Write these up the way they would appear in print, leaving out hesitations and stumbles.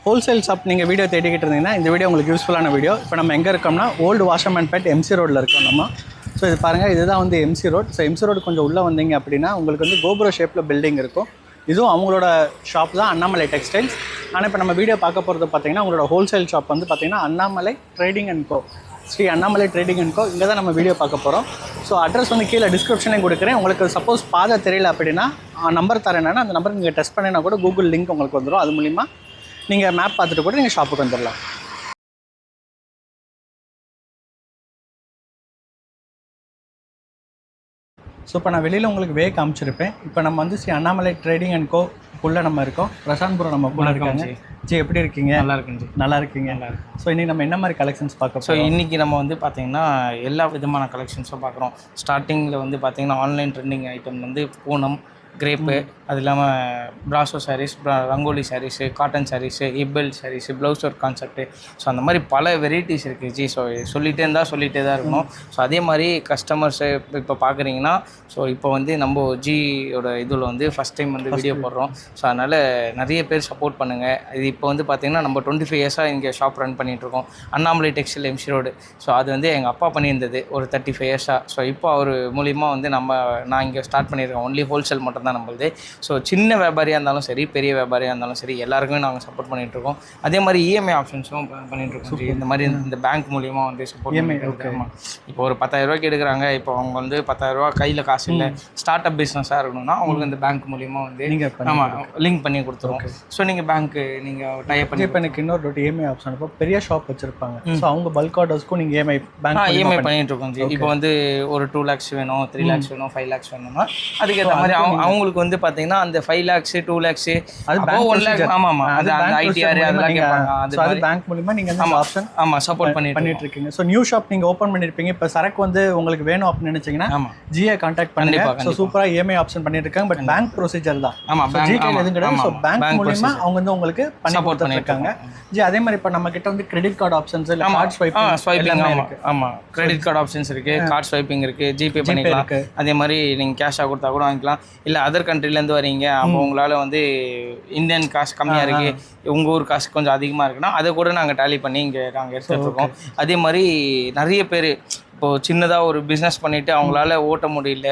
Wholesale shop நீங்கள் video தேடிக்கிட்டு இருந்தீங்கன்னா இந்த வீடியோ உங்களுக்கு யூஸ்ஃபுல்லான வீடியோ. இப்போ நம்ம எங்கே இருக்கோம்னா ஓல்டு வாஷர்மேன்பேட் எம்சி ரோட்டில் இருக்கோம் நம்ம. ஸோ இது பாருங்கள், இதுதான் வந்து MC road. So MC road கொஞ்சம் உள்ளே வந்தீங்க அப்படின்னா உங்களுக்கு வந்து கோபுர ஷேப்பில் பில்டிங் இருக்கும். இதுவும் அவங்களோட ஷாப் தான், அண்ணாமலை டெக்ஸ்டைல்ஸ். ஆனால் இப்போ நம்ம வீடியோ பார்க்க போகிறது பார்த்தீங்கன்னா உங்களோட ஹோல்சேல் ஷாப் வந்து பார்த்தீங்கன்னா Annamalai Trading and Co, Shri Annamalai Trading and Co. இங்கே தான் நம்ம வீடியோ பார்க்க போகிறோம். ஸோ அட்ரஸ் வந்து கீழே டிஸ்கிரிப்ஷன்லேயும் கொடுக்குறேன். உங்களுக்கு சப்போஸ் பாதை தெரியல அப்படின்னா நம்பர் தரேன்னா அந்த நம்பருக்கு நீங்கள் டெஸ்ட் பண்ணினா கூட கூகுள் லிங்க் உங்களுக்கு வந்துடும். அது மூலிமா நீங்கள் மேப் பார்த்துட்டு கூட நீங்கள் ஷாப்புக்கு வந்துடலாம். ஸோ இப்போ நான் வெளியில் உங்களுக்கு வே காமிச்சிருப்பேன். இப்போ நம்ம வந்து ஸ்ரீ அண்ணாமலை ட்ரேடிங் அண்ட் கோ உள்ளே நம்ம இருக்கோம். பிரசாந்த் ப்ரோ நம்ம கூட இருக்காங்க. ஜி எப்படி இருக்கீங்க? நல்லா இருக்குங்க ஜி. நல்லா இருக்கீங்க. ஸோ இன்றைக்கி நம்ம என்ன மாதிரி கலெக்ஷன்ஸ் பார்க்க? ஸோ இன்றைக்கி நம்ம வந்து பார்த்திங்கன்னா எல்லா விதமான கலெக்ஷன்ஸும் பார்க்குறோம். ஸ்டார்டிங்கில் வந்து பார்த்திங்கன்னா ஆன்லைன் ட்ரெண்டிங் ஐட்டம் வந்து பூனம், கிரேப்பு, அது இல்லாமல் ப்ராசோ சாரீஸ், ரங்கோலி சாரீஸு, காட்டன் சாரீஸு, இப்பெல் sarees, blouse work concept, so அந்த மாதிரி பல வெரைட்டிஸ் இருக்குது ஜி. ஸோ சொல்லிகிட்டே தான் இருக்கணும். ஸோ அதே மாதிரி கஸ்டமர்ஸு இப்போ பார்க்குறீங்கன்னா, ஸோ இப்போ வந்து நம்ம ஜியோட இதில் வந்து ஃபஸ்ட் டைம் வந்து வீடியோ போடுறோம். ஸோ அதனால் நிறைய பேர் சப்போர்ட் பண்ணுங்கள். இது இப்போ வந்து பார்த்திங்கன்னா நம்ம 25 இயர்ஸாக இங்கே ஷாப் ரன் பண்ணிகிட்ருக்கோம், Annamalai textile MC road. So அது வந்து எங்கள் அப்பா பண்ணியிருந்தது ஒரு 35 இயர்ஸாக. ஸோ இப்போ அவர் மூலிமா வந்து நான் இங்கே ஸ்டார்ட் பண்ணியிருக்கேன். ஒன்லி ஹோல்சேல் மட்டும் தான் நம்மளுது. ஸோ சின்ன வியாபாரியாக இருந்தாலும் சரி, பெரிய வியாபாரியாக இருந்தாலும் சரி, எல்லாருக்குமே நாங்கள் சப்போர்ட் பண்ணிகிட்ருக்கோம். அதே மாதிரி இஎம்ஐ ஆப்ஷன்ஸும் பண்ணிகிட்ருக்கோம். இந்த மாதிரி இந்த பேங்க் மூலிமா வந்து சப்போர்ட் பண்ணிட்டு இப்போ ஒரு 10,000 ரூபாய்க்கு எடுக்கிறாங்க. இப்போ அவங்க வந்து 10,000 ரூபா கையில் காசு இல்லை, ஸ்டார்ட் அப் பிஸ்னஸாக இருக்கணும்னா அவங்களுக்கு இந்த பேங்க் மூலிமா வந்து நம்ம லிங்க் பண்ணி கொடுத்துருவோம். ஸோ நீங்கள் பேங்க்கு நீங்கள் டைப் பண்ணி. இப்போ எனக்கு இன்னொரு டவுட், இஎம்ஐ ஆப்ஷன் இப்போ பெரிய ஷாப் வச்சுருப்பாங்க. ஸோ அவங்க பல்க் ஆர்டர்ஸ்க்கும் நீங்கள் இஎம்ஐ பண்ணிகிட்ருக்கோம் ஜி. இப்போ வந்து ஒரு 2 lakhs வேணும், 3 lakhs வேணும், 5 lakhs வேணும்னா அதுக்கேற்ற மாதிரி அவங்களுக்கு வந்து பார்த்தீங்கன்னா அந்த 5 lakhs 2 lakhs அது 1 lakh. ஆமாம், அது அந்த ஐடிஆர் அதெல்லாம் கேட்பாங்க. அது பேங்க் மூலமா நீங்கள் அந்த ஆப்ஷன் சப்போர்ட் பண்ணிட்டு இருக்கீங்க. ஸோ நியூ ஷாப் நீங்கள் ஓப்பன் பண்ணியிருப்பீங்க. இப்போ சரக்கு வந்து உங்களுக்கு வேணும் அப்படின்னு நினைச்சீங்கன்னா ஜியை கான்டாக்ட் பண்ணுங்க. ஸோ சூப்பராக இஎம்ஐ ஆப்ஷன் பண்ணிட்டு இருக்காங்க. பட் பேங்க் ப்ரொசீஜர் தான். ஜி கையில் எதுவும் கிடையாது. ஸோ பேங்க் மூலிமா அவங்க வந்து உங்களுக்கு சப்போர்ட் பண்ணிருக்காங்க. ஜி அதே மாதிரி இப்போ நம்ம கிட்ட வந்து கிரெடிட் கார்டு ஆப்ஷன்ஸ் இல்லை கார்டு ஸ்வைப்பிங் இருக்கு. ஆமாம், கிரெடிட் கார்டு ஆப்ஷன்ஸ் இருக்கு, கார்டு ஸ்வைப்பிங் இருக்கு, ஜிபே பண்ணிக்கலாம். அதே மாதிரி நீங்கள் கேஷாக கொடுத்தா கூட வாங்கிக்கலாம். இல்லை அதர் கண்ட்ரிலேருந்து வரீங்க, அப்போ உங்களால் வந்து இந்தியன் காசு கம்மியாக இருக்குது, உங்கள் ஊர் காசு கொஞ்சம் அதிகமாக இருக்குன்னா அதை கூட நாங்கள் டேலி பண்ணி இங்கே நாங்கள் எடுத்துகிட்டு இருக்கோம். அதே மாதிரி நிறைய பேர் இப்போது சின்னதாக ஒரு பிஸ்னஸ் பண்ணிவிட்டு அவங்களால ஓட்ட முடியல.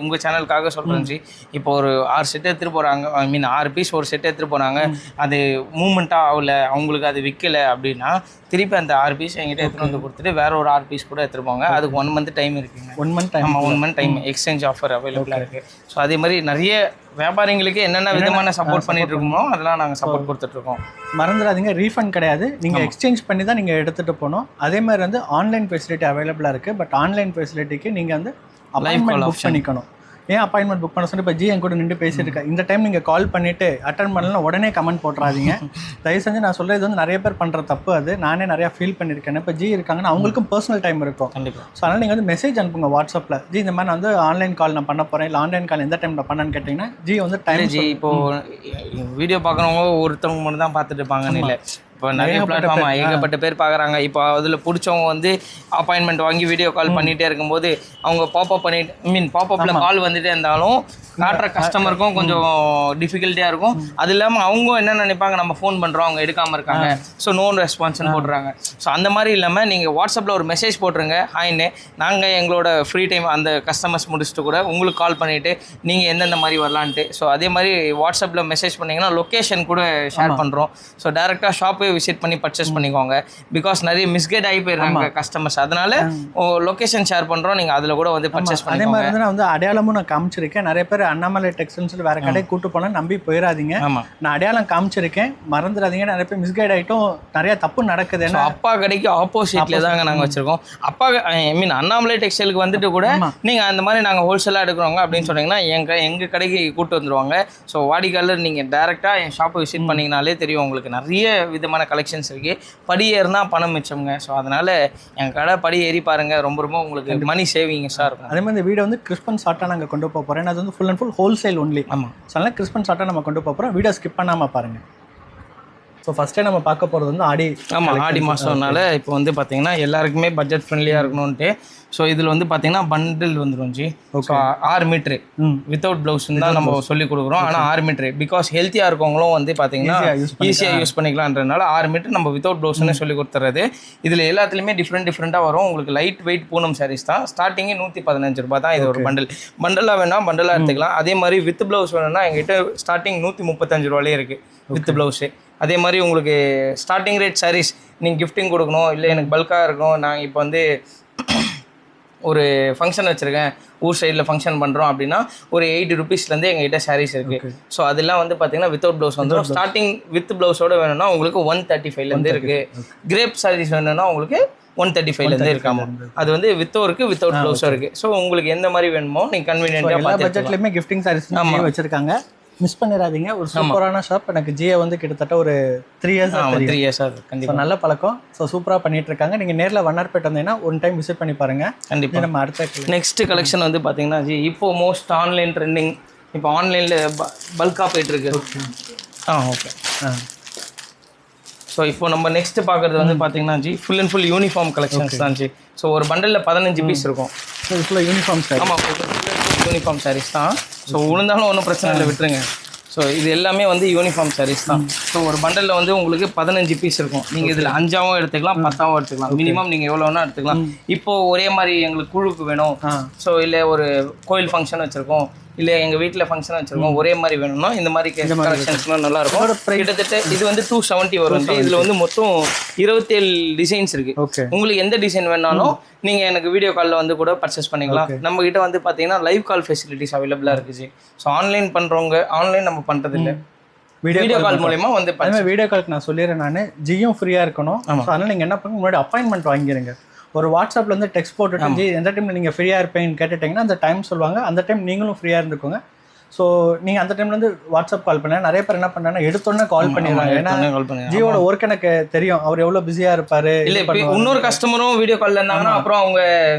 உங்கள் சேனலுக்காக சொல்கிறேன் ஜி. இப்போ ஒரு 6 செட் எடுத்துகிட்டு போகிறாங்க, 6 பீஸ் ஒரு செட் எடுத்துகிட்டு போகிறாங்க, அது மூமெண்ட்டாக ஆகலை, அவங்களுக்கு அது விற்கலை அப்படின்னா திருப்பி அந்த 6 பீஸ் எங்கிட்ட எடுத்துகிட்டு வந்து கொடுத்துட்டு வேற ஒரு 6 பீஸ் கூட எடுத்துகிட்டு போங்க. அதுக்கு 1 month டைம் இருக்குங்க. 1 month டைம். ஆமாம், 1 month டைம் எக்ஸ்சேஞ்ச் ஆஃபர் அவைலபிளாக இருக்குது. ஸோ அதே மாதிரி நிறைய வியாபாரிங்களுக்கு என்னென்ன விதமான சப்போர்ட் பண்ணிட்டு இருக்கோமோ அதெல்லாம் நாங்கள் சப்போர்ட் கொடுத்துட்ருக்கோம். மறந்துடாதீங்க, ரீஃபண்ட் கிடையாது. நீங்கள் எக்ஸ்சேஞ்ச் பண்ணி தான் நீங்கள் எடுத்துகிட்டு போகணும். அதே மாதிரி வந்து ஆன்லைன் ஃபெசிலிட்டி அவைலபிளாக இருக்குது. பட் ஆன்லைன் ஃபெசிலிட்டிக்கு நீங்கள் வந்து அப்பாயின்மெண்ட் புக் பண்ணிக்கணும். ஏன் அப்பாயின்மெண்ட் புக் பண்ண சொல்லி இப்போ ஜி என் கூட நின்று பேசிட்டு இருக்கேன். இந்த டைம் நீங்கள் கால் பண்ணிவிட்டு அட்டன் பண்ணலாம், உடனே கமெண்ட் போட்டுறாதீங்க. தயவு செஞ்சு நான் சொல்கிறது வந்து நிறைய பேர் பண்ணுற தப்பு அது. நானே நிறையா ஃபீல் பண்ணியிருக்கேன். இப்போ ஜி இருக்காங்கன்னா அவங்களுக்கும் பர்சனல் டைம் இருக்கும். கண்டிப்பாக. ஸோ அதனால் நீங்கள் வந்து மெசேஜ் அனுப்புங்க வாட்ஸ்அப்பில். ஜி இந்த மாதிரி நான் வந்து ஆன்லைன் கால் நான் பண்ண போகிறேன், இல்லை ஆன்லைன் கால் எந்த டைமில் பண்ணேன்னு கேட்டிங்கன்னா ஜி வந்து டைம். ஜி இப்போது வீடியோ பார்க்குறவங்க ஒருத்தவங்க மட்டும் தான் பார்த்துட்டு இருப்பாங்கன்னு இல்லை. இப்போ நிறைய பிளாட்ஃபார்ம் ஏகப்பட்ட பேர் பார்க்குறாங்க. இப்போ அதில் பிடிச்சவங்க வந்து அப்பாயின்மெண்ட் வாங்கி வீடியோ கால் பண்ணிகிட்டே இருக்கும்போது அவங்க பாப்அப் பண்ணிட்டு பாப்அப்பில் கால் வந்துகிட்டே இருந்தாலும் காட்டுற கஸ்டமருக்கும் கொஞ்சம் டிஃபிகல்ட்டியாக இருக்கும். அது இல்லாமல் அவங்க என்ன நினைப்பாங்க, நம்ம ஃபோன் பண்ணுறோம் அவங்க எடுக்காமல் இருக்காங்க, ஸோ நோ ரெஸ்பான்ஸ்னு போடுறாங்க. ஸோ அந்த மாதிரி இல்லாமல் நீங்கள் வாட்ஸ்அப்பில் ஒரு மெசேஜ் போட்டுருங்க, ஹாய்ன்னு. நாங்கள் எங்களோட ஃப்ரீ டைம் அந்த கஸ்டமர்ஸ் முடிச்சுட்டு கூட உங்களுக்கு கால் பண்ணிவிட்டு நீங்கள் எந்தெந்த மாதிரி வரலான்ட்டு. ஸோ அதே மாதிரி வாட்ஸ்அப்பில் மெசேஜ் பண்ணிங்கன்னா லொக்கேஷன் கூட ஷேர் பண்ணுறோம். ஸோ டேரெக்டாக ஷாப்பே விசிட் பண்ணி பர்ச்சேஸ் பண்ணிக்கோங்க. பிகாஸ் நிறைய மிஸ்கைட் ஆகி போயிடுறாங்க கஸ்டமர்ஸ். அதனால லொக்கேஷன் ஷேர் பண்ணுறோம், நீங்கள் அதில் கூட வந்து பர்ச்சேஸ் பண்ணி. அதே மாதிரி வந்து நான் வந்து அடையாளமும் நான் காமிச்சிருக்கேன். நிறைய பேர் அண்ணாமலை டெக்ஸ்டைல்ஸ் வேற கடை கூட்டு போனால் நம்பி போயிடாதீங்க. நான் அடையாளம் காமிச்சிருக்கேன், மறந்துடாதீங்க. நிறைய பேர் மிஸ்கைட் ஆகிட்டும், நிறைய தப்பு நடக்குது. ஏன்னா அப்பா கடைக்கு ஆப்போசிட்ல தாங்க நாங்கள் வச்சிருக்கோம். அப்பா அண்ணாமலை டெக்ஸ்டைலுக்கு வந்துட்டு கூட நீங்கள் அந்த மாதிரி நாங்கள் ஹோல்சேலாக எடுக்கிறோங்க அப்படின்னு சொன்னீங்கன்னா எங்கள் கடைக்கு கூட்டு வந்துடுவாங்க. ஸோ வாடிக்கையாளர் நீங்கள் டேரெக்டாக என் ஷாப்பை விசிட் பண்ணிங்கனாலே தெரியும், உங்களுக்கு நிறைய விதமான கலெக்ஷன்ஸ் இருக்குது. படி ஏறினா பணம் மிச்சம்ங்க. ஸோ அதனால் என் கடை படி ஏறி பாருங்கள், ரொம்ப ரொம்ப உங்களுக்கு மணி சேவிங்ஸாக இருக்கும். அதே மாதிரி இந்த வீடியோ வந்து கிறிஸ்பன் ஷார்ட்டாக நாங்கள் கொண்டு போக போகிறேன். அது வந்து full and full wholesale only. ஆமாம், ஸோ அதனால் கிறிஸ்பன் ஷார்ட்டாக நம்ம கொண்டு போக போகிறோம். வீடியோ ஸ்கிப் பண்ணாமல் பாருங்கள். ஸோ ஃபஸ்ட்டே நம்ம பார்க்க போகிறது வந்து ஆடி. ஆமாம், ஆடி மாதம்னால இப்போ வந்து பார்த்தீங்கன்னா எல்லாருக்குமே பட்ஜெட் ஃப்ரெண்ட்லியாக இருக்கணும்ன்ட்டு ஸோ இதில் வந்து பார்த்தீங்கன்னா பண்டில் வந்துடும் ji. So 6 metre without blouse தான் நம்ம சொல்லி கொடுக்குறோம். ஆனால் 6 மீட்ரு பிகாஸ் ஹெல்த்தியாக இருக்கவங்களும் வந்து பார்த்தீங்கன்னா ஈஸியாக யூஸ் பண்ணிக்கலான்றதுனால 6 மீட்டர் நம்ம வித்தவுட் ப்ளவுஸ்னு சொல்லி கொடுத்துறது. இதில் எல்லாத்துலேயுமே டிஃப்ரெண்ட்டாக வரும். உங்களுக்கு லைட் வெயிட் பூனம் சாரீஸ் தான். ஸ்டார்டிங்கே 115 ரூபா தான். இது ஒரு பண்டலாக வேணால் பண்டலாக எடுத்துக்கலாம். அதே மாதிரி வித் ப்ளவுஸ் வேணும்னா எங்கிட்ட ஸ்டார்டிங் 135 ரூபாலே இருக்குது வித் ப்ளவுஸு. அதே மாதிரி உங்களுக்கு ஸ்டார்டிங் ரேட் சாரீஸ் நீங்கள் கிஃப்டிங் கொடுக்கணும், இல்லை எனக்கு பல்காக இருக்கும், நான் இப்போ வந்து ஒரு ஃபங்க்ஷன் வச்சுருக்கேன், ஊர் சைடில் ஃபங்க்ஷன் பண்ணுறோம் அப்படின்னா ஒரு 80 ருபீஸ்லேருந்து எங்ககிட்ட சாரீஸ் இருக்குது. ஸோ அதெல்லாம் வந்து பார்த்தீங்கன்னா வித்தவுட் ப்ளவுஸ் வந்துடும். ஸ்டார்டிங் வித் ப்ளவுஸோட வேணும்னா உங்களுக்கு 135லேருந்து இருக்குது. கிரேப் சாரீஸ் வேணும்னா உங்களுக்கு 135லேருந்து இருக்காமா. அது வந்து வித்தோ இருக்குது, வித்தவுட் ப்ளவுஸும் இருக்குது. ஸோ உங்களுக்கு எந்த மாதிரி வேணுமோ நீங்கள் கன்வீனியன்ட்டாக எல்லா பட்ஜெட்லையுமே கிஃப்டிங் சாரீஸ் வச்சுருக்காங்க. மிஸ் பண்ணிடாதீங்க. ஒரு சூப்பரான ஷாப். எனக்கு ஜிஏ வந்து கிட்டத்தட்ட ஒரு 3 இயர்ஸ் ஆகுது. கண்டிப்பாக நல்ல பழக்கம். ஸோ சூப்பராக பண்ணிட்டு இருக்காங்க. நீங்கள் நேரில் வண்ணார்பேட்டை வந்தீங்கன்னா ஒன் டைம் விசிட் பண்ணி பாருங்க. கண்டிப்பாக. நம்ம அடுத்த நெக்ஸ்ட் கலெக்ஷன் வந்து பார்த்தீங்கன்னா ஜி இப்போ மோஸ்ட் ஆன்லைன் ட்ரெண்டிங், இப்போ ஆன்லைனில் பல்காக போயிட்டுருக்கு. ஓகே. ஸோ இப்போ நம்ம நெக்ஸ்ட் பார்க்குறது வந்து பார்த்தீங்கன்னா G full and full uniform collections தான் ஜி. ஸோ ஒரு பண்டலில் 15 பீஸ் இருக்கும். ஃபுல்லாக யூனிஃபார்ம் சாரி. ஆமாம், யூனிஃபார்ம் சாரீஸ் தான். ஸோ உளுந்தாலும் ஒன்றும் பிரச்சனை இல்லை, விட்டுருங்க. ஸோ இது எல்லாமே வந்து யூனிஃபார்ம் சாரீஸ் தான். ஸோ ஒரு பண்டலில் வந்து உங்களுக்கு 15 பீஸ் இருக்கும். நீங்கள் இதில் 5ஆவும் எடுத்துக்கலாம், 10ஆவும் எடுத்துக்கலாம். மினிமம் நீங்கள் எவ்வளோ வேணால் எடுத்துக்கலாம். இப்போது ஒரே மாதிரி எங்களுக்கு குழுக்கு வேணும், ஸோ இல்லை ஒரு கோயில் ஃபங்க்ஷன் வச்சுருக்கோம், இல்லை எங்கள் வீட்டில் ஃபங்க்ஷன் வச்சுருக்கோம், ஒரே மாதிரி வேணும்னா இந்த மாதிரி கலெக்ஷன்ஸ்லாம் நல்லாயிருக்கும். கிட்டத்தட்ட இது வந்து 270 வரும். இதில் வந்து மொத்தம் 27 டிசைன்ஸ் இருக்குது. உங்களுக்கு எந்த டிசைன் வேணாலும் நீங்கள் எனக்கு வீடியோ காலில் வந்து கூட பர்ச்சேஸ் பண்ணிக்கலாம். நம்மக்கிட்ட வந்து பார்த்தீங்கன்னா லைவ் கால் ஃபெசிலிட்டிஸ் அவைலபிளாக இருக்குது. ஸோ ஆன்லைன் பண்ணுறவங்க, ஆன்லைன் நம்ம பண்ணுறது இல்லை, வீடியோ கால் மூலமா வந்து வீடியோ காலுக்கு நான் சொல்லிடுறேன். நான் ஜியும் ஃப்ரீயாக இருக்கணும். அதனால் நீங்கள் என்ன பண்ணுங்க, முன்னாடி அப்பாயின்மெண்ட் வாங்கிடுங்க. ஒரு வாட்ஸ்அப்பில் வந்து டெக்ஸ்ட் போட்டுட்டு எந்த டைமில் நீங்கள் ஃப்ரீயாக இருப்பீங்கன்னு கேட்டுட்டிங்கன்னா அந்த டைம் சொல்லுவாங்க. அந்த டைம் நீங்களும் ஃப்ரீயாக இருந்துக்கோங்க. ஸோ நீங்கள் அந்த டைம்லேருந்து வாட்ஸ்அப் கால் பண்ண நிறைய பேர் என்ன பண்ணாங்கன்னா எடுத்தோன்னே கால் பண்ணிடுறாங்க. ஏன்னா ஜியோட ஒர்க் எனக்கு தெரியும், அவர் எவ்வளோ பிஸியாக இருப்பார். இல்லை, இன்னொரு கஸ்டமரும் வீடியோ காலில் இருந்தாங்கன்னா அப்புறம் அவங்க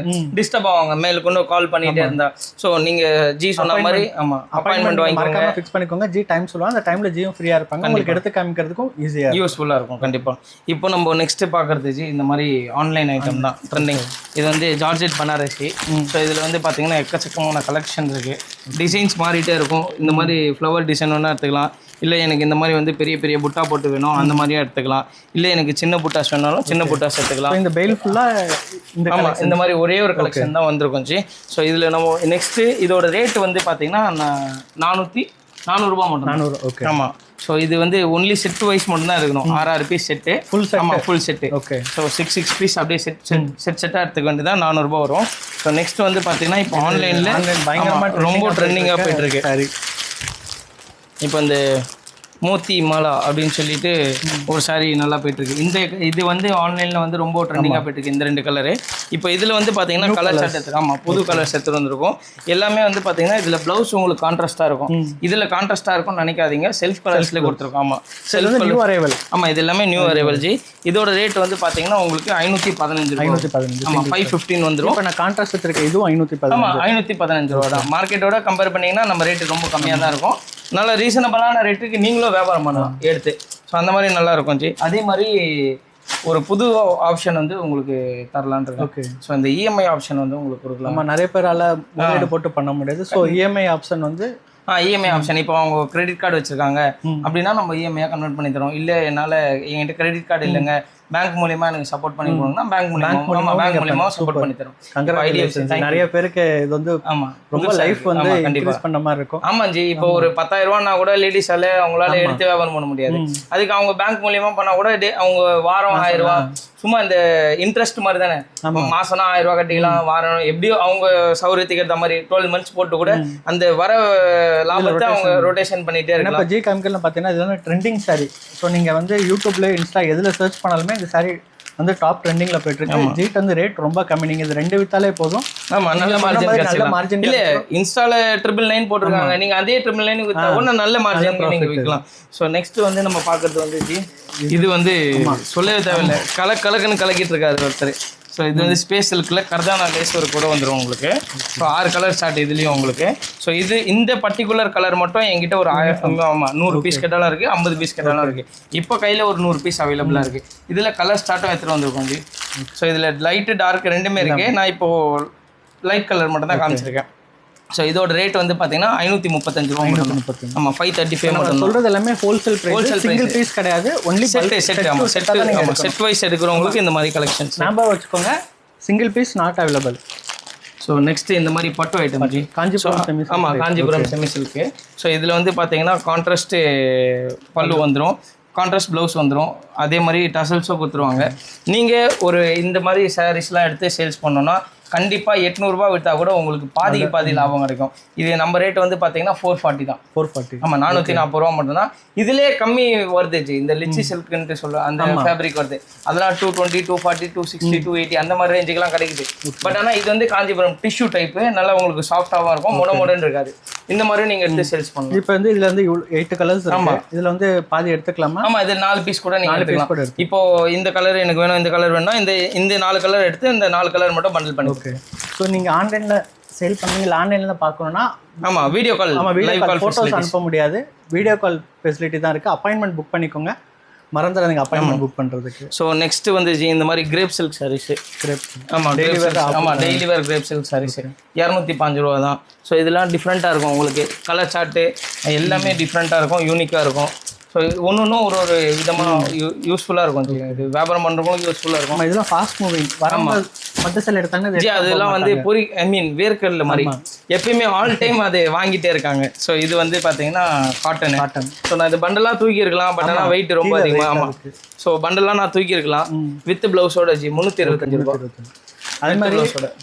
டிஸ்டர்ப் ஆவாங்க மேலுக்கு இன்னும் கால் பண்ணிகிட்டே இருந்தா. ஸோ நீங்கள் ஜி சொன்ன மாதிரி அப்பாயின்மெண்ட் வாங்கி ஃபிக்ஸ் பண்ணிக்கோங்க. ஜி டைம் சொல்லுவாங்க, அந்த டைமில் ஜியும் ஃப்ரீயாக இருப்பாங்க. உங்களுக்கு எடுத்து காமிக்கிறதுக்கும் ஈஸியாக யூஸ்ஃபுல்லாக இருக்கும். கண்டிப்பாக. இப்போ நம்ம நெக்ஸ்ட் பார்க்குறது ஜி இந்த மாதிரி ஆன்லைன் ஐட்டம் தான் ட்ரெண்டிங். இது வந்து ஜார்ஜெட் பனாரசி. ஸோ இதில் வந்து பார்த்தீங்கன்னா எக்கச்சக்கமான கலெக்ஷன் இருக்குது. டிசைன்ஸ் மாறிட்டே இருக்கும். இந்த மாதிரி ஃப்ளவர் டிசைன் வேணால் எடுத்துக்கலாம், இல்லை எனக்கு இந்த மாதிரி வந்து பெரிய பெரிய புட்டா போட்டு வேணும் அந்த மாதிரியே எடுத்துக்கலாம், இல்லை எனக்கு சின்ன புட்டாஸ் வேணாலும் சின்ன புட்டாஸ் எடுத்துக்கலாம். இந்த பெயில் ஃபுல்லாக இந்த மாதிரி ஒரே ஒரு கலெக்ஷன் தான் வந்திருக்கும் ஜி. ஸோ இதில் நம்ம நெக்ஸ்ட்டு இதோட ரேட் வந்து பார்த்தீங்கன்னா 400 ரூபா மட்டும். 400. ஓகே. ஆமாம். ஸோ இது வந்து ஒன்லி செட் வைஸ் மட்டும் தான் இருக்கணும். 6 பீஸ் செட்டு, ஃபுல் செட். ஆமாம், full set. Okay. So 6 piece அப்படியே செட்டாக எடுத்துக்க வேண்டியதான் 400 ரூபா வரும். ஸோ நெக்ஸ்ட் வந்து பார்த்தீங்கன்னா இப்போ ஆன்லைனில் பயங்கரமாக ரொம்ப ட்ரெண்டிங்காக போயிட்டுருக்கு. சரி. இப்போ இந்த மோத்தி மாலா அப்படின்னு சொல்லிட்டு ஒரு சாரி நல்லா போயிட்டுருக்கு. இது வந்து ஆன்லைனில் வந்து ரொம்ப ட்ரெண்டிங்காக போயிட்டுருக்கு இந்த 2 கலரு. இப்போ இதில் வந்து பார்த்தீங்கன்னா கலர் செட் எடுத்து, ஆமாம், புது கலர் செட் வந்துருக்கும். எல்லாமே வந்து பார்த்தீங்கன்னா இதில் ப்ளவுஸ் உங்களுக்கு கான்ட்ராஸ்ட்டாக இருக்கும். இதில் கான்ட்ராஸ்ட்டாக இருக்கும்னு நினைக்காதீங்க, செல்ஃப் கலர்ஸ்லேயே கொடுத்துருக்கோம். ஆமாம், செல்ஃப் நியூ அரைவல். ஆமாம், இது எல்லாமே நியூ அரைவல் ஜி. இதோட ரேட் வந்து பார்த்தீங்கன்னா உங்களுக்கு 515. ஆமாம், 515 வந்துடும். இப்போ நான் கான்ட்ராஸ்ட் வச்சிருக்கேன், இதுவும் 515. ஆமாம், 515 ரூபா தான். மார்க்கெட்டோட கம்பேர் பண்ணிங்கன்னா நம்ம ரேட்டு ரொம்ப கம்மியாக தான் இருக்கும். நல்ல ரீசனபிளான ரேட்டுக்கு நீங்களும் வியாபாரம் பண்ணலாம் எடுத்து. ஸோ அந்த மாதிரி நல்லா இருக்கும் ஜி. அதே மாதிரி ஒரு புது ஆப்ஷன் வந்து உங்களுக்கு தரலான்றது. ஓகே. ஸோ இந்த இஎம்ஐ ஆப்ஷன் வந்து உங்களுக்கு கொடுக்கலாம். நம்ம நிறைய பேரால் முதலீடு போட்டு பண்ண முடியாது. ஸோ இஎம்ஐ ஆப்ஷன் வந்து இஎம்ஐ ஆப்ஷன். இப்போ அவங்க கிரெடிட் கார்டு வச்சிருக்காங்க அப்படின்னா நம்ம இஎம்ஐயாக கன்வெர்ட் பண்ணி தரோம். இல்லை என்னால் என்கிட்ட கிரெடிட் கார்டு இல்லைங்க, பேங்க் மூலியமா எனக்கு சப்போர்ட் பண்ணி கொடுங்கன்னா பேங்க் மூலியமா சப்போர்ட் பண்ணி தரோம். நிறைய பேருக்கு இது வந்து ரொம்ப லைஃப் வந்து இன்க்ரீஸ் பண்ண மாதிரி இருக்கும். ஆமா ஜி. இப்போ ஒரு 10,000 ரூபாய்னா கூட லேடிஸால அவங்களால எடுத்து வியாபாரம் பண்ண முடியாது. அதுக்கு அவங்க பேங்க் மூலியமா பண்ணா கூட அவங்க வாரம் 1000 ரூபாய் சும்மா இந்த இன்ட்ரெஸ்ட் மாதிரி தானே, மாசம்னா 1000 ரூபாய் கட்டிக்கலாம், வாரம் எப்படியோ அவங்க சௌகரியத்துக்கு ஏற்ற மாதிரி 12 months போட்டு கூட அந்த வர லாபத்தை அவங்க ரொட்டேஷன் பண்ணிட்டே இருக்கலாம். ஜி கெமிக்கல்னு பார்த்தீங்கன்னா இது வந்து ட்ரெண்டிங் சாரி. ஸோ நீங்கள் வந்து யூடியூப்ல இன்ஸ்டா எதில் சர்ச் பண்ணாலுமே இந்த சாரி வந்து டாப் ட்ரெண்டிங்ல போயிட்டு இருக்கு. ஜீட் வந்து ரேட் ரொம்ப கம்மி. நீங்க இது 2 வித்தாலே போதும். ஆமா, நல்ல மார்ஜின். இல்ல இன்ஸ்டால 999 போட்டுருக்காங்க, நீங்க அதே 999 வித்தா கூட நல்ல மார்ஜின் நீங்க விற்கலாம். ஸோ நெக்ஸ்ட் வந்து நம்ம பார்க்கறது வந்து ஜி, இது வந்து சொல்லவே தேவையில்லை, கலக்குன்னு கலக்கிட்டு இருக்காரு ஒருத்தர். ஸோ இது வந்து ஸ்பேஸ் சில்கில் கர்தானா லேஸ் ஒரு கூட வந்துடும் உங்களுக்கு. ஸோ 6 கலர் ஸ்டார்ட் இதுலேயும் உங்களுக்கு. ஸோ இது இந்த பர்டிகுலர் கலர் மட்டும் என்கிட்ட ஒரு 100 பீஸ் கேட்டாலும் இருக்குது, 50 பீஸ் கேட்டாலும் இருக்குது. இப்போ கையில் ஒரு 100 பீஸ் அவைலபிளாக இருக்குது. இதில் கலர் ஸ்டார்ட்டும் எடுத்துகிட்டு வந்துருக்கோம் ஜி. ஸோ இதில் லைட்டு டார்க் ரெண்டுமே இருக்குது. நான் இப்போது லைட் கலர் மட்டும் தான் காமிச்சிருக்கேன். ஸோ இதோட ரேட் வந்து பார்த்தீங்கன்னா 535 ரூபா. ஆமாம் 535 மட்டும். சொல்கிறது எல்லாமே ஹோல்சேல் ப்ரைஸ், சிங்கிள் பீஸ் கிடையாது, ஒன்லி செட். ஆமாம் செட் வைஸ் எடுக்கிறவங்களுக்கு இந்த மாதிரி கலெக்ஷன்ஸ் ஞாபகம் வச்சுக்கோங்க. Single piece not available. So next இந்த மாதிரி பட்டு ஐட்டம் ஜி. காஞ்சிபுரம் செமி. ஆமாம் காஞ்சிபுரம் செமி சில்க்கு. ஸோ இதில் வந்து பார்த்தீங்கன்னா கான்ட்ராஸ்ட் பல்லு வந்துடும், கான்ட்ராஸ்ட் ப்ளவுஸ் வந்துடும், அதே மாதிரி டசல்ஸும் கொடுத்துருவாங்க. நீங்கள் ஒரு இந்த மாதிரி சாரீஸ்லாம் எடுத்து சேல்ஸ் பண்ணோன்னா கண்டிப்பாக 800 ரூபா விற்றா கூட உங்களுக்கு பாதி லாபம் கிடைக்கும். இது நம்ம ரேட் வந்து பார்த்தீங்கன்னா 440 தான். 440. ஆமாம் 440 ரூபா மட்டும்தான். இதிலே கம்மி வருது ஜி. இந்த லிச்சி சில்க்குன்ட்டு சொல்ல அந்த ஃபேப்ரிக் வருது, அதெல்லாம் 220, 240, 260, 280 அந்த மாதிரி ரேஞ்சுக்கெல்லாம் கிடைக்குது. பட் ஆனால் இது வந்து காஞ்சிபுரம் டிஷ்யூ டைப்பு, நல்லா உங்களுக்கு சாஃப்டாகவும் இருக்கும், மொடன்னு இருக்காது. இந்த மாதிரி நீங்கள் எடுத்து சேல்ஸ் பண்ணலாம். இப்போ வந்து இதில் வந்து 8 கலர்ஸ். ஆமாம் இதில் வந்து பாதி எடுத்துக்கலாமா? ஆமாம் இதில் 4 பீஸ் கூட நீங்கள் எடுத்துக்கலாம். இப்போ இந்த கலர் எனக்கு வேணும், இந்த கலர் வேணும், இந்த 4 கலர் எடுத்து இந்த 4 கலர் மட்டும் பண்டில் பண்ணி. ஓகே. ஸோ நீங்கள் ஆன்லைனில் சேல் பண்ணீங்க, ஆன்லைனில் பார்க்கணுன்னா ஆமாம் வீடியோ கால். ஆமாம் வீடியோ கால், ஃபோட்டோஸ் அனுப்ப முடியாது, வீடியோ கால் ஃபெசிலிட்டி தான் இருக்குது. அப்பாயின்மெண்ட் புக் பண்ணிக்கோங்க, மறந்துடாதீங்க அப்பாயின்மெண்ட் புக் பண்ணுறதுக்கு. ஸோ நெக்ஸ்ட் வந்து ஜி இந்த மாதிரி கிரேப் சில்க் சாரீஸு. ஆமாம் daily wear crepe silk sarees 205 ரூபா தான். ஸோ இதெல்லாம் டிஃப்ரெண்ட்டாக இருக்கும் உங்களுக்கு. கலர் சார்ட்டு எல்லாமே டிஃப்ரெண்ட்டாக இருக்கும், யூனிக்காக இருக்கும். ஸோ ஒன்றும் ஒரு விதமாக யூஸ்ஃபுல்லாக இருக்கும் ஜி. இது வியாபாரம் பண்ணுறவங்களும் யூஸ்ஃபுல்லாக இருக்கும். இதெல்லாம் ஃபாஸ்ட் மூவிங். ஆமாம் மற்ற செல் எடுத்தாங்க ஜி, அதெல்லாம் வந்து வேர்க்கடலை மாதிரி எப்பயுமே ஆல் டைம் அதை வாங்கிட்டே இருக்காங்க. ஸோ இது வந்து பார்த்தீங்கன்னா காட்டன். ஸோ நான் இது பண்டலாக தூக்கி இருக்கலாம், பட் ஆனால் வெயிட் ரொம்ப அதிகமாக. ஆமாம் ஸோ பண்டலாக நான் தூக்கி இருக்கலாம் வித் ப்ளவுஸோட ஜி 325 ரூபா. அதே மாதிரி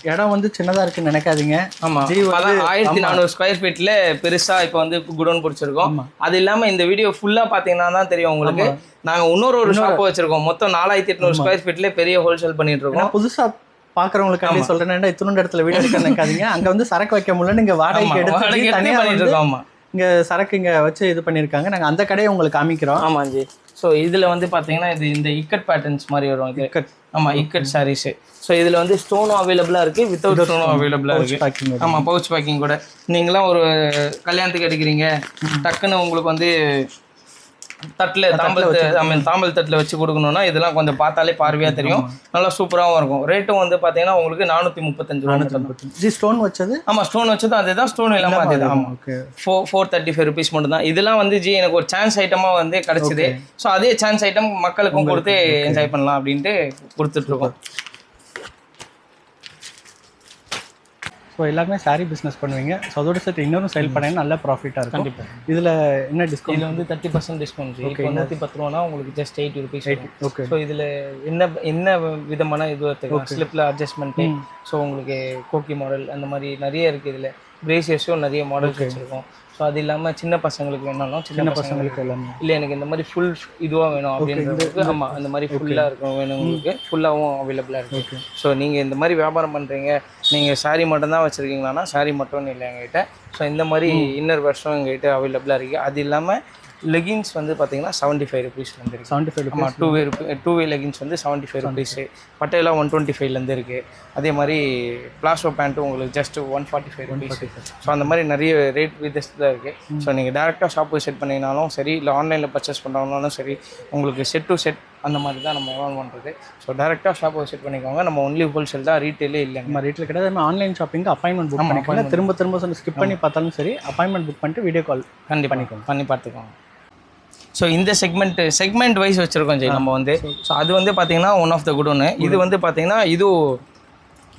இடம் வந்து சின்னதாக இருக்குன்னு நினைக்காதீங்க. ஆமாம் 1400 ஸ்கொயர் ஃபீட்டில் பெருசாக இப்போ வந்து குடோன் பிடிச்சிருக்கோம். அது இல்லாமல் இந்த வீடியோ ஃபுல்லாக பார்த்தீங்கன்னா தான் தெரியும் உங்களுக்கு. நாங்கள் இன்னொரு ஷாப் வச்சுருக்கோம், மொத்தம் 4800 ஸ்கொயர் ஃபீட்லேயே பெரிய ஹோல்சேல் பண்ணிட்டு இருக்கோம். புதுசாக பார்க்குறவங்களுக்கு சொல்கிறேன், இத்தனோட இடத்துல வீடியோ எடுக்க நினைக்காதீங்க. அங்கே வந்து சரக்கு வைக்க முடியல, நீங்கள் வாடகைக்கு எடுத்து தனியாக பண்ணிட்டு இருக்கோம். ஆமாம் இங்கே சரக்கு இங்கே வச்சு இது பண்ணியிருக்காங்க. நாங்கள் அந்த கடையை உங்களுக்கு காமிக்கிறோம். ஆமாம் ஜி. ஸோ இதில் வந்து பார்த்தீங்கன்னா இது இந்த இக்கட் பேட்டர்ன்ஸ் மாதிரி வரும். இக்கட். ஆமாம் இக்கட் சாரீஸு. ஸோ இதில் வந்து ஸ்டோனும் அவைலபிளாக இருக்குது, வித்தவுட் ஸ்டோனும் அவைலபிளாக இருக்குது. ஆமாம் பவுச் பேக்கிங் கூட. நீங்களாம் ஒரு கல்யாணத்துக்கு எடுக்கிறீங்க, டக்குன்னு உங்களுக்கு வந்து தட்டில் தாம்பல் தட்டில் வச்சு கொடுக்கணும்னா இதெல்லாம் கொஞ்சம் பார்த்தாலே பார்வையாக தெரியும், நல்லா சூப்பராகவும் இருக்கும். ரேட்டும் வந்து பார்த்தீங்கன்னா உங்களுக்கு 435 ரூபா. ஸ்டோன் வச்சது. ஆமாம் ஸ்டோன் வச்சது அதுதான், ஸ்டோன் இல்லாமல் அதுதான். ஆமாம் 435 ருபீஸ் மட்டும் தான். இதெல்லாம் வந்து ஜி எனக்கு ஒரு சான்ஸ் ஐட்டமாக வந்து கிடச்சிது. ஸோ அதே சான்ஸ் ஐட்டம் மக்களுக்கும் கொடுத்து என்ஜாய் பண்ணலாம் அப்படின்ட்டு கொடுத்துட்ருக்கோம். ஸோ எல்லாருமே சாரீ பிஸ்னஸ் பண்ணுவீங்க. ஸோ அதோட சேர்த்து இன்னொரு சேல் பண்ணீங்கன்னா நல்ல ப்ராஃபிட்டாக இருக்கும். கண்டிப்பாக. இதில் என்ன டிஸ்கவுண்ட்? இதில் வந்து 30% டிஸ்கவுண்ட். ஓகே 110 ரூபானா உங்களுக்கு ஜஸ்ட் 80 ருபீஸ். ஓகே. ஸோ இதில் என்ன விதமான இது எடுத்துக்கலாம், ஸ்லிப்பில் அட்ஜஸ்ட்மெண்ட்டு. ஸோ உங்களுக்கு கோக்கி மாடல் அந்த மாதிரி நிறைய இருக்குது. இதில் பிரேசியஸும் நிறைய மாடல்ஸ் வச்சுருக்கோம். ஸோ அது இல்லாமல் சின்ன பசங்களுக்கு வேணாலும் சின்ன பசங்களுக்கு எல்லாமே இல்லை எனக்கு இந்த மாதிரி ஃபுல் இதுவாக வேணும் அப்படின்றதுக்கு. ஆமாம் அந்த மாதிரி ஃபுல்லாக இருக்கும் வேணும் உங்களுக்கு, ஃபுல்லாகவும் அவைலபிளாக இருக்குது. ஸோ நீங்கள் இந்த மாதிரி வியாபாரம் பண்ணுறீங்க, நீங்கள் சாரீ மட்டும்தான் வச்சுருக்கீங்களான்னா சாரீ மட்டும் இல்லை எங்ககிட்ட. ஸோ இந்த மாதிரி இன்னர் வெர்ஷனும் எங்ககிட்ட அவைலபிளாக இருக்குது. அது இல்லாமல் லெகின்ஸ் வந்து பார்த்தீங்கன்னா 75 ருபீஸ் வந்துருக்கு. 75 ஆமாம் டூ வே லெகின்ஸ் வந்து 75 ருபீஸு. பட்டையெல்லாம் 125லேருந்து இருக்குது. அதே மாதிரி பிளாசோ பேண்ட்டும் உங்களுக்கு ஜஸ்ட் 145 ருபீஸ். ஸோ அந்த மாதிரி நிறைய ரேட் வித்தியாசத்தில் இருக்குது. ஸோ நீங்கள் டேரெக்டாக ஷாப் போய் செட் பண்ணிங்கனாலும் சரி, இல்லை ஆன்லைனில் பர்ச்சேஸ் பண்ணுறவங்கனாலும் சரி, உங்களுக்கு செட் டு செட் அந்த மாதிரி தான் நம்ம ஏர்ன் பண்ணுறது. ஸோ டேரெக்டாக ஷாப் போய் செட் பண்ணிக்கோங்க. நம்ம ஒன்லி ஹோல்சேல் தான், ரீட்டெயிலே இல்லை. நம்ம ரீட்டில் கிடையாது. நம்ம ஆன்லைன் ஷாப்பிங்கு அப்பாயின்மெண்ட் புக் பண்ணிக்கலாம். திரும்ப சொல்லி ஸ்கிப் பண்ணி பார்த்தாலும் சரி, அப்பாயின்மெண்ட் புக் பண்ணிட்டு வீடியோ கால் பண்ணி பார்த்துக்கோங்க. ஸோ இந்த செக்மெண்ட் வைஸ் வச்சுருக்கோம் ஜி நம்ம வந்து. ஸோ அது வந்து பார்த்தீங்கன்னா ஒன் ஆஃப் த குடோனு. இது வந்து பார்த்தீங்கன்னா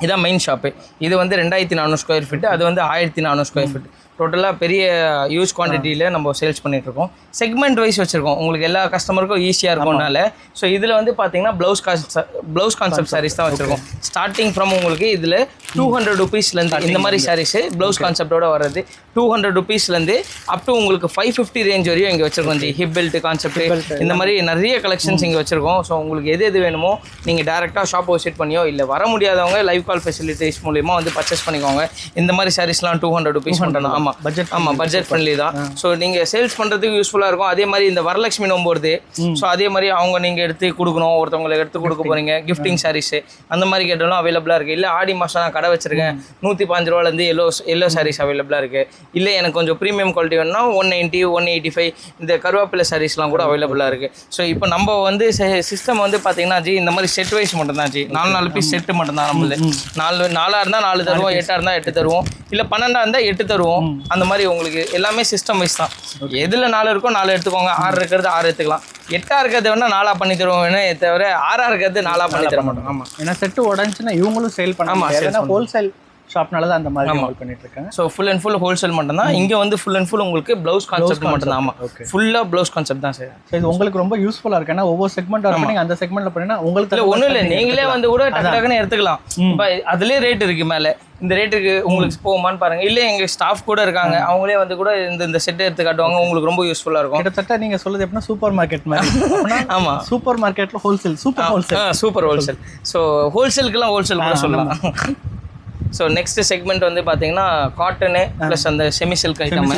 இதான் மெயின் ஷாப்பு. இது வந்து 2400 ஸ்கொயர் ஃபீட், அது வந்து 1400 ஸ்கொயர் ஃபீட். டோட்டலாக பெரிய யூஸ் குவான்டிட்டியில் நம்ம சேல்ஸ் பண்ணிகிட்ருக்கோம். செக்மெண்ட் வைஸ் வச்சுருக்கோம், உங்களுக்கு எல்லா கஸ்டமருக்கும் ஈஸியாக இருக்கும்னால. ஸோ இதில் வந்து பார்த்தீங்கன்னா ப்ளவுஸ் கான்செப்ட் சாரீஸ் தான் வச்சுருக்கோம். ஸ்டார்டிங் ஃப்ரம் உங்களுக்கு இதில் 200 ருபீஸ்லேருந்து இந்த மாதிரி சாரீஸு ப்ளவுஸ் கான்செப்டோட வர்றது 200 ருபீஸ்லேருந்து அப் டு உங்களுக்கு 550 ரேஞ்ச் வரையும் இங்கே வச்சுருக்கோம் ஜி. ஹிப் பெல்ட் கான்செப்ட் இந்த மாதிரி நிறைய கலெக்ஷன்ஸ் இங்கே வச்சுருக்கோம். ஸோ உங்களுக்கு எது வேணுமோ நீங்கள் டேரெக்டாக ஷாப் விசிட் பண்ணியோ, இல்லை வர முடியாதவங்க லைவ் கால் ஃபெசிலிட்டிஸ் மூலிமா வந்து பர்ச்சேஸ் பண்ணிக்கோங்க. இந்த மாதிரி சாரீஸ்லாம் 200 ருபீஸ் பண்ணணும். ஆமாம் ஆமாம் பட்ஜெட் பட்ஜெட் ஃப்ரெண்ட்லி தான். ஸோ நீங்கள் சேல்ஸ் பண்ணுறதுக்கு யூஸ்ஃபுல்லாக இருக்கும். அதே மாதிரி இந்த வரலட்சுமி நோம்பு வருது. ஸோ அதே மாதிரி அவங்க நீங்கள் எடுத்து கொடுக்கணும், ஒருத்தவங்களுக்கு எடுத்து கொடுக்க போகிறீங்க, கிஃப்டிங் சாரீஸு அந்த மாதிரி கேட்டாலும் அவைலபிளாக இருக்குது. இல்லை ஆடி மாதம் நான் கடை வச்சிருக்கேன், 115 ரூபாலேருந்து எல்லோ சாரீஸ் அவைலபிளாக இருக்குது. இல்லை எனக்கு கொஞ்சம் ப்ரீமியம் குவாலிட்டி வேணும்னா 190, 185 இந்த கருவேப்பிலை சாரீஸ்லாம் கூட அவைலபிளாக இருக்குது. ஸோ இப்போ நம்ம வந்து சிஸ்டம் வந்து பார்த்தீங்கன்னா ஜி இந்த மாதிரி செட் வைஸ் மட்டும்தான் ஜி. 4 பீஸ் செட்டு மட்டும்தான் நம்மளது. 4 இருந்தால் 4 தருவோம், 8 இருந்தால் 8 தருவோம், இல்லை 12 இருந்தால் 8 தருவோம். அந்த மாதிரி உங்களுக்கு எல்லாமே சிஸ்டம் வைஸ் தான். எதில் 4 இருக்கோ 4 எடுத்துக்கோங்க, 6 இருக்கிறது 6 எடுத்துக்கலாம், 8 இருக்கிறது வேணால் 4 பண்ணி தருவோம், தவிர 6 இருக்கிறது 4 பண்ணி தர மாட்டோம். ஆமாம், ஏன்னா செட்டு உடஞ்சுன்னா இவங்களும் சேல் பண்ணாமல் ஹோல்சேல் ஷாப்னால தான் அந்த மாதிரி பண்ணிட்டு இருக்காங்க. So full and full wholesale மட்டும் தான். இங்கே வந்து ஃபுல் அண்ட் ஃபுல் உங்களுக்கு ப்ளவுஸ் கான்செப்ட் மட்டும் தான். ஆமாம், ஃபுல்லாக ப்ளவுஸ் கான்செப்ட் தான் சார். ஸோ இது உங்களுக்கு ரொம்ப யூஸ்ஃபுல்லாக இருக்கு. ஏன்னா ஒவ்வொரு செக்மெண்ட் நீங்கள் அந்த செக்மெண்ட்டில் பண்ணினா உங்களுக்கு ஒன்றும் இல்லை, நீங்களே வந்து கூட டக்குன்னு எடுத்துக்கலாம். இப்போ அதுலேயே ரேட் இருக்குது மேலே, இந்த ரேட்டுக்கு உங்களுக்கு போகுமான்னு பாருங்க. இல்லை எங்கள் ஸ்டாஃப் கூட இருக்காங்க, அவங்களே வந்து கூட இந்த செட்டை எடுத்து காட்டுவாங்க, உங்களுக்கு ரொம்ப யூஸ்ஃபுல்லாக இருக்கும். கிட்டத்தட்ட நீங்கள் சொல்லுது எப்படின்னா சூப்பர் மார்க்கெட் மாதிரி. ஆமாம், சூப்பர் மார்க்கெட்டில் ஹோல்சேல், சூப்பர் ஹோல்சேல். ஸோ ஹோல்சேலுக்குலாம் ஹோல்சேல் கூட சொல்லலாம். ஸோ நெக்ஸ்ட் செக்மெண்ட் வந்து பார்த்தீங்கன்னா காட்டனு ப்ளஸ் அந்த செமி சில்க் ஐட்டம்.